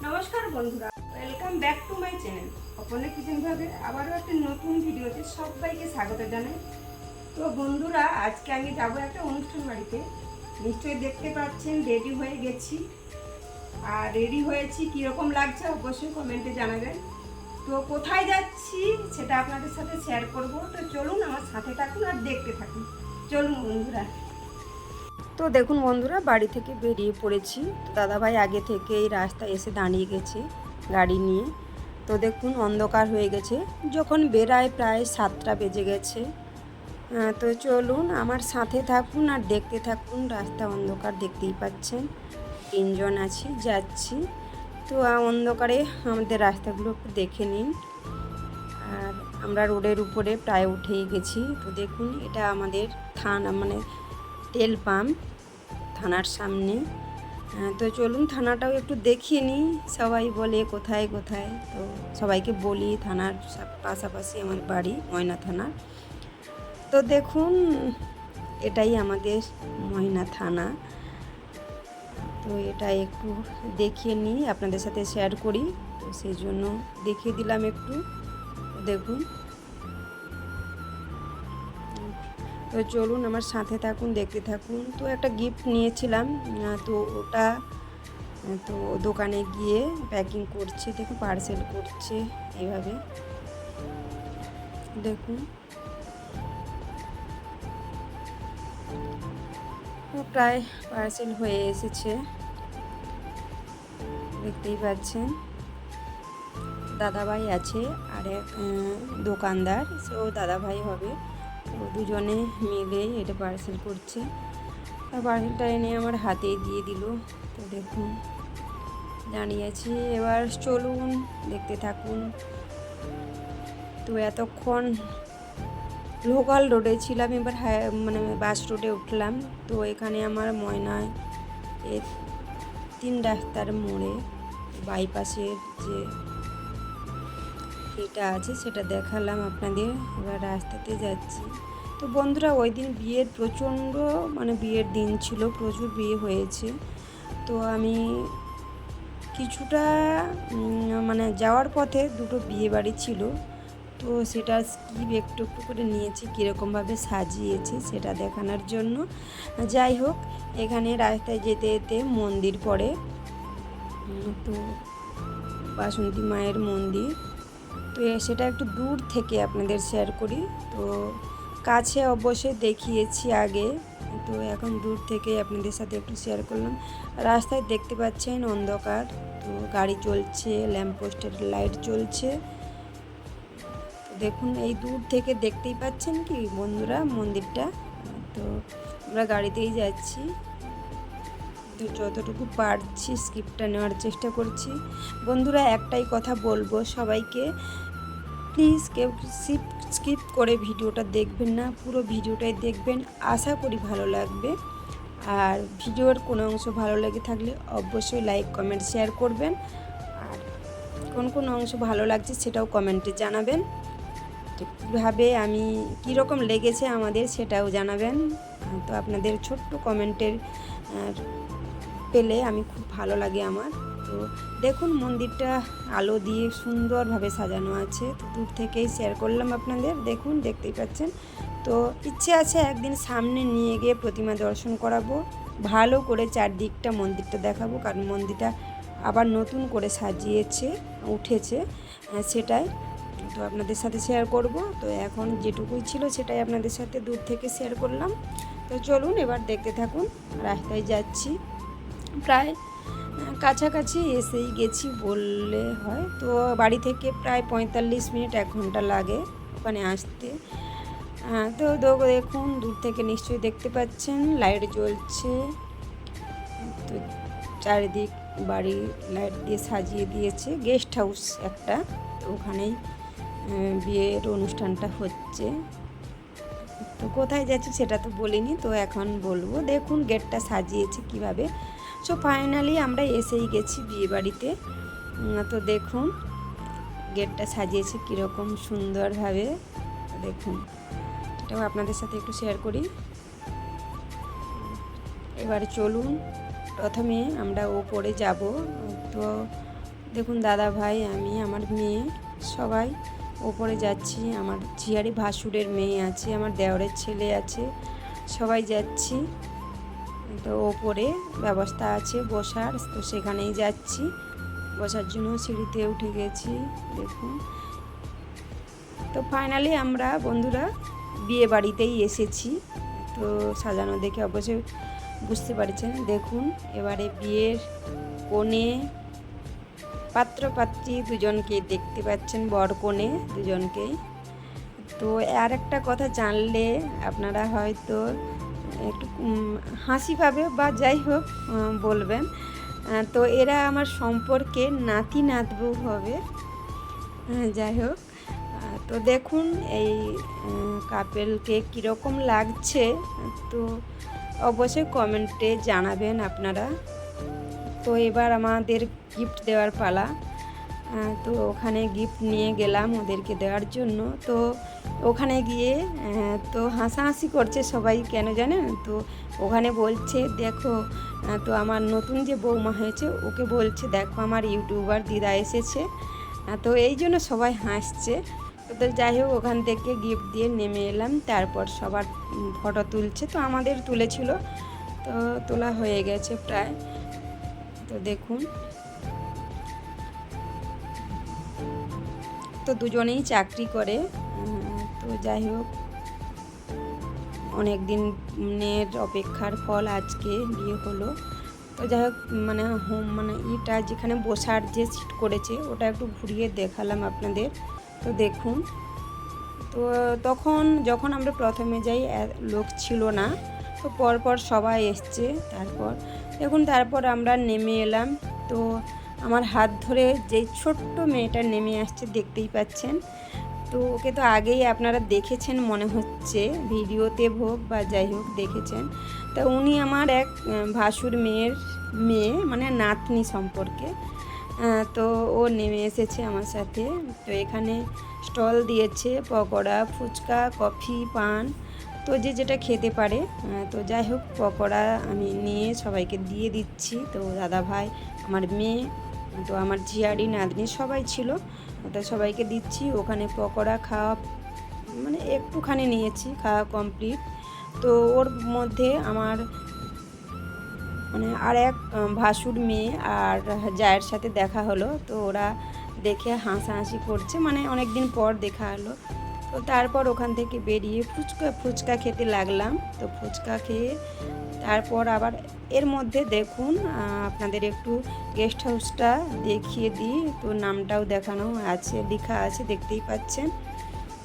নমস্কার বন্ধুরা, welcome back to my channel Aparna kitchen ভাবে আবারও একটা নতুন ভিডিওতে সবাইকে স্বাগত জানাই। তো বন্ধুরা, আজকে আমি যাবো একটা অনুষ্ঠান বাড়িতে। নিশ্চয়ই দেখতে পাচ্ছেন রেডি হয়ে গেছি, আর রেডি হয়েছি কীরকম লাগছে অবশ্যই কমেন্টে জানাবেন। তো কোথায় যাচ্ছি সেটা আপনাদের সাথে শেয়ার করব। তো চলুন আমার সাথে থাকুন আর দেখতে থাকুন। চলুন বন্ধুরা। তো দেখুন বন্ধুরা, বাড়ি থেকে বেরিয়ে পড়েছি। তো দাদাভাই আগে থেকেই রাস্তায় এসে দাঁড়িয়ে গেছে গাড়ি নিয়ে। তো দেখুন অন্ধকার হয়ে গেছে, যখন বেরায় প্রায় 7টা বেজে গেছে। তো চলুন আমার সাথে থাকুন আর দেখতে থাকুন। রাস্তা অন্ধকার, দেখতেই পাচ্ছেন। 3জন আছি, যাচ্ছি। তো অন্ধকারে আমাদের রাস্তাগুলো একটু দেখে নিন। আর আমরা রোডের উপরে প্রায় উঠেই গেছি। তো দেখুন এটা আমাদের থানা, মানে তেল পাম্প, থানার সামনে। তো চলুন থানাটাও একটু দেখিয়ে নিই। সবাই বলে কোথায় কোথায়, তো সবাইকে বলি থানার পাশাপাশি আমার বাড়ি ময়না থানা। তো দেখুন এটাই আমাদের ময়না থানা। তো এটা একটু দেখিয়ে নিই, আপনাদের সাথে শেয়ার করি, তো সেই জন্য দেখিয়ে দিলাম একটু। দেখুন, তো চলুন আমার সাথে থাকুন, দেখতে থাকুন। তো একটা গিফট নিয়েছিলাম, তো ওটা তো দোকানে গিয়ে প্যাকিং করছে। দেখুন পার্সেল করছে এইভাবে। দেখুন প্রায় পার্সেল হয়ে এসেছে, দেখতেই পাচ্ছেন। দাদাভাই আছে আর এক দোকানদার, সেও দাদাভাই হবে। তো দুজনে মিলে এটা পার্সেল করছে। আর পার্সেলটা এনে আমার হাতেই দিয়ে দিল। তো দেখুন দাঁড়িয়ে আছি, এবার চলুন দেখতে থাকুন। তো এতক্ষণ লোকাল রোডে ছিলাম, এবার মানে বাস রোডে উঠলাম। তো এখানে আমার ময়নায় 3 রাস্তার মোড়ে বাইপাসের যে এটা আছে সেটা দেখালাম আপনাদের। এবার রাস্তাতে যাচ্ছি। তো বন্ধুরা, ওই দিন বিয়ের প্রচণ্ড, মানে বিয়ের দিন ছিল, প্রচুর বিয়ে হয়েছে। তো আমি কিছুটা মানে যাওয়ার পথে দুটো বিয়ে বাড়ি ছিল, তো সেটা স্কিপ একটু একটু করে নিয়েছি, কীরকমভাবে সাজিয়েছে সেটা দেখানোর জন্য। যাই হোক, এখানে রাস্তায় যেতে যেতে মন্দির পড়ে, তো বাসন্তী মায়ের মন্দির। তো সেটা একটু দূর থেকে আপনাদের শেয়ার করি। তো কাছে অবশ্যই দেখিয়েছি আগে, তো এখন দূর থেকে আপনাদের সাথে একটু শেয়ার করলাম। রাস্তায় দেখতে পাচ্ছেন অন্ধকার, তো গাড়ি চলছে, ল্যাম্পপোস্টের লাইট জ্বলছে। দেখুন এই দূর থেকে দেখতেই পাচ্ছেন কি বন্ধুরা মন্দিরটা। তো আমরা গাড়িতেই যাচ্ছি, তো যতটুকু পারছি স্কিপটা নেওয়ার চেষ্টা করছি। বন্ধুরা, একটাই কথা বলবো সবাইকে, প্লিজ কেউ স্কিপ করে ভিডিওটা দেখবেন না, পুরো ভিডিওটাই দেখবেন। আশা করি ভালো লাগবে। আর ভিডিওর কোনো অংশ ভালো লেগে থাকলে অবশ্যই লাইক কমেন্ট শেয়ার করবেন। আর কোন কোন অংশ ভালো লাগছে সেটাও কমেন্টে জানাবেন। তো কীভাবে আমি কীরকম লেগেছে আমাদের সেটাও জানাবেন। তো আপনাদের ছোট্ট কমেন্টের পেলে আমি খুব ভালো লাগে আমার। তো দেখুন মন্দিরটা আলো দিয়ে সুন্দরভাবে সাজানো আছে, তো দূর থেকেই শেয়ার করলাম আপনাদের। দেখুন দেখতেই পাচ্ছেন। তো ইচ্ছে আছে একদিন সামনে নিয়ে গিয়ে প্রতিমা দর্শন করাবো, ভালো করে চারদিকটা মন্দিরটা দেখাবো, কারণ মন্দিরটা আবার নতুন করে সাজিয়েছে, উঠেছে, সেটাই তো আপনাদের সাথে শেয়ার করব। তো এখন যেটুকুই ছিল সেটাই আপনাদের সাথে দূর থেকে শেয়ার করলাম। তো চলুন এবার দেখতে থাকুন। রাস্তায় যাচ্ছি, প্রায় কাছাকাছি এসেই গেছি বললে হয়। তো বাড়ি থেকে প্রায় 45 মিনিট 1 ঘন্টা লাগে ওখানে আসতে। তো দেখুন দূর থেকে নিশ্চয়ই দেখতে পাচ্ছেন লাইট জ্বলছে, তো চারিদিক বাড়ি লাইট দিয়ে সাজিয়ে দিয়েছে। গেস্ট হাউস একটা, তো ওখানেই বিয়ের অনুষ্ঠানটা হচ্ছে। তো কোথায় যাচ্ছি সেটা তো বলিনি, তো এখন বলবো। দেখুন গেটটা সাজিয়েছে কিভাবে। সো ফাইনালি আমরা এসেই গেছি বিয়েবাড়িতে। তো দেখুন গেটটা সাজিয়েছে কীরকম সুন্দরভাবে। দেখুন এটাও আপনাদের সাথে একটু শেয়ার করি। এবার চলুন, প্রথমে আমরা ওপরে যাব। তো দেখুন দাদা ভাই, আমি, আমার মেয়ে সবাই ওপরে যাচ্ছি। আমার ঝিয়ারি ভাসুরের মেয়ে আছে, আমার দেওরের ছেলে আছে, সবাই যাচ্ছি। তো ওপরে ব্যবস্থা আছে বসার, তো সেখানেই যাচ্ছি। বসার জন্য সিঁড়িতে উঠে গেছি। দেখুন, তো ফাইনালি আমরা বন্ধুরা বিয়ে বাড়িতেই এসেছি। তো সাজানো দেখে অবশ্যই বুঝতে পারছেন। দেখুন, এবারে বিয়ের কনে পাত্র পাত্রী দুজনকে দেখতে পাচ্ছেন, বর কনে দুজনকেই। তো আর একটা কথা জানলে আপনারা হয়তো একটু হাসি পাবে বা যাই হোক বলবেন। তো এরা আমার সম্পর্কে নাতি নাতবউ হবে। যাই হোক, তো দেখুন এই কাপেলকে কীরকম লাগছে, তো অবশ্যই কমেন্টে জানাবেন আপনারা। তো এবার আমাদের গিফট দেওয়ার পালা। তো ওখানে গিফট নিয়ে গেলাম ওদেরকে দেওয়ার জন্য। তো ওখানে গিয়ে তো হাসাহাসি করছে সবাই, কেন জানেন? তো ওখানে বলছে দেখো, তো আমার নতুন যে বৌমা হয়েছে ওকে বলছে দেখো আমার ইউটিউবার দিদা এসেছে। তো এই জন্য সবাই হাসছে। তো যাই হোক, ওখান থেকে গিফট দিয়ে নেমে এলাম। তারপর সবার ফটো তুলছে, তো আমাদের তুলেছিল, তো তোলা হয়ে গেছে প্রায়। তো দেখুন, তো দুজনেই চাকরি করে। তো যাই হোক, অনেক দিনের অপেক্ষার ফল আজকে বিয়ে হলো। তো যাই হোক, মানে ইটা যেখানে বসার যে সিট করেছে ওটা একটু ঘুরিয়ে দেখালাম আপনাদের। তো দেখুন, তো যখন আমরা প্রথমে যাই লোক ছিল না, তো পরপর সবাই এসছে। তারপর আমরা নেমে এলাম। তো আমার হাত ধরে যেই ছোট্ট মেয়েটা নেমে আসছে দেখতেই পাচ্ছেন। তো ওকে তো আগেই আপনারা দেখেছেন মনে হচ্ছে, ভিডিওতে হোক বা যাই হোক দেখেছেন। তা উনি আমার এক ভাসুর মেয়ে, মানে নাতনি সম্পর্কে। তো ও নেমে এসেছে আমার সাথে। তো এখানে স্টল দিয়েছে পকোড়া, ফুচকা, কফি, পান, তো যে যেটা খেতে পারে। তো যাই হোক, পকোড়া আমি নিয়ে সবাইকে দিয়ে দিচ্ছি। তো দাদা ভাই, আমার মেয়ে, তো আমার ঝিয়ারি নাতনি সবাই ছিল, তো সবাইকে দিচ্ছি। ওখানে পকোড়া খাওয়া মানে একটুখানি নিয়েছি, খাওয়া কমপ্লিট। তো ওর মধ্যে আমার মানে আর এক ভাসুর মেয়ে আর জায়ের সাথে দেখা হলো। তো ওরা দেখে হাসাহাসি করছে, মানে অনেক দিন পর দেখা হলো। তো তারপর ওখান থেকে বেরিয়ে ফুচকা খেতে লাগলাম। তো ফুচকা খেয়ে তারপর আবার এর মধ্যে দেখুন আপনাদের একটু গেস্ট হাউসটা দেখিয়ে দিই। তো নামটাও দেখানো আছে, লেখা আছে, দেখতেই পাচ্ছেন।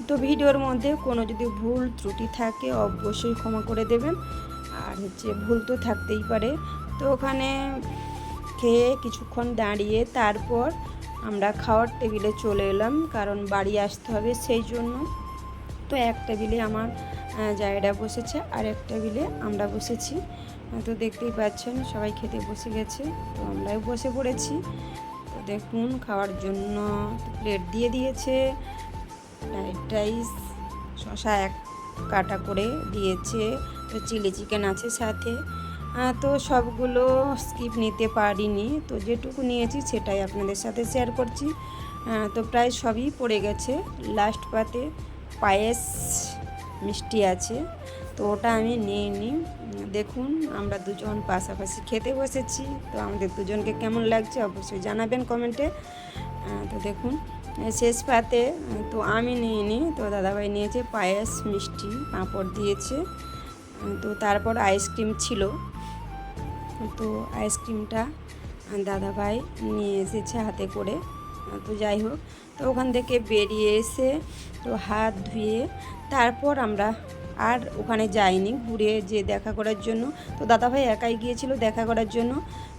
তো ভিডিওর মধ্যে কোনো যদি ভুল ত্রুটি থাকে অবশ্যই ক্ষমা করে দেবেন। আর ভুল তো থাকতেই পারে। তো ওখানে খেয়ে কিছুক্ষণ দাঁড়িয়ে তারপর আমরা খাওয়ার টেবিলে চলে এলাম, কারণ বাড়ি আসতে হবে সেই জন্য। তো এক টেবিলে আমার জায়গাটা বসেছে, আর এক টেবিলে আমরা বসেছি। তো দেখতেই পাচ্ছেন সবাই খেতে বসে গেছে, তো আমরাও বসে পড়েছি। তো দেখুন, খাওয়ার জন্য প্লেট দিয়ে দিয়েছে, ফ্রাইড রাইস, শসা এক কাটা করে দিয়েছে, তো চিলি চিকেন আছে সাথে। তো সবগুলো স্কিপ নিতে পারিনি, তো যেটুকু নিয়েছি সেটাই আপনাদের সাথে শেয়ার করছি। তো প্রায় সবই পড়ে গেছে। লাস্ট পাতে পায়েস মিষ্টি আছে, তো ওটা আমি নিয়ে নিই। দেখুন, আমরা দুজন পাশাপাশি খেতে বসেছি। তো আমাদের দুজনকে কেমন লাগছে অবশ্যই জানাবেন কমেন্টে। তো দেখুন, শেষ পাতে তো আমি নিয়ে নিই, তো দাদাভাই নিয়েছে পায়েস, মিষ্টি, পাঁপড় দিয়েছে। তো তারপর আইসক্রিম ছিল, তো আইসক্রিমটা দাদাভাই নিয়ে এসেছে হাতে করে। তো যাই হোক, তো ওখান থেকে বেরিয়ে এসে তো হাত ধুয়ে তারপর আমরা আর ওখানে যাইনি ঘুরে যে দেখা করার জন্য। তো দাদাভাই একাই গিয়েছিল দেখা করার জন্য।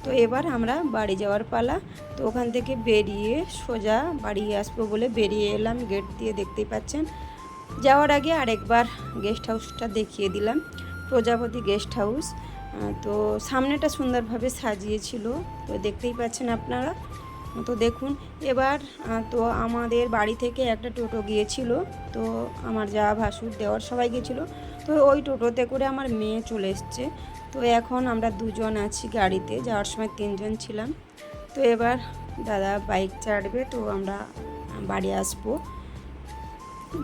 তো এবার আমরা বাড়ি যাওয়ার পালা। তো ওখান থেকে বেরিয়ে সোজা বাড়ি আসবো বলে বেরিয়ে এলাম গেট দিয়ে, দেখতেই পাচ্ছেন। যাওয়ার আগে আরেকবার গেস্ট হাউসটা দেখিয়ে দিলাম, প্রজাপতি গেস্ট হাউস। তো সামনেটা সুন্দরভাবে সাজিয়েছিল, তো দেখতেই পাচ্ছেন আপনারা। তো দেখুন, এবার তো আমাদের বাড়ি থেকে একটা টোটো গিয়েছিল, তো আমার যা ভাসুর দেওয়ার সবাই গিয়েছিলো। তো ওই টোটোতে করে আমার মেয়ে চলে এসছে। তো এখন আমরা দুজন আছি গাড়িতে, যাওয়ার সময় তিনজন ছিলাম। তো এবার দাদা বাইক চাড়বে, তো আমরা বাড়ি আসবো।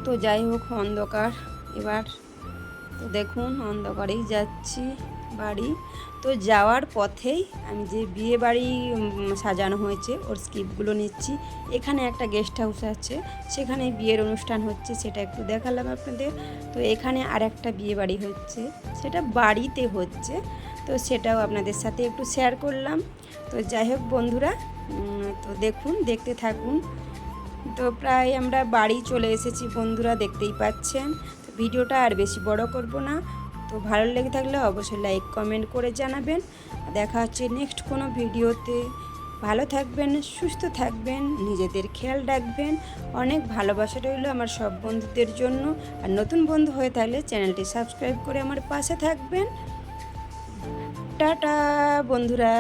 তো যাই হোক, অন্ধকার এবার, তো দেখুন অন্ধকারেই যাচ্ছি বাড়ি। তো যাওয়ার পথেই আমি যে বিয়ে বাড়ি সাজানো হয়েছে ওর স্কিপগুলো নিচ্ছি। এখানে একটা গেস্ট হাউস আছে, সেখানে বিয়ের অনুষ্ঠান হচ্ছে, সেটা একটু দেখালাম আপনাদের। তো এখানে আর একটা বিয়ে বাড়ি হচ্ছে, সেটা বাড়িতে হচ্ছে, তো সেটাও আপনাদের সাথে একটু শেয়ার করলাম। তো যাই হোক বন্ধুরা, তো দেখুন, দেখতে থাকুন। তো প্রায় আমরা বাড়ি চলে এসেছি বন্ধুরা, দেখতেই পাচ্ছেন। তো ভিডিওটা আর বেশি বড় করব না। তো ভালো লেগে থাকলে অবশ্যই লাইক কমেন্ট করে জানাবেন। দেখা হচ্ছে নেক্সট কোনো ভিডিওতে। ভালো থাকবেন, সুস্থ থাকবেন, নিজেদের খেয়াল রাখবেন। অনেক ভালোবাসা রইল আমার সব বন্ধুদের জন্য। আর নতুন বন্ধু হয়ে থাকলে চ্যানেলটি সাবস্ক্রাইব করে আমার পাশে থাকবেন। টাটা বন্ধুরা।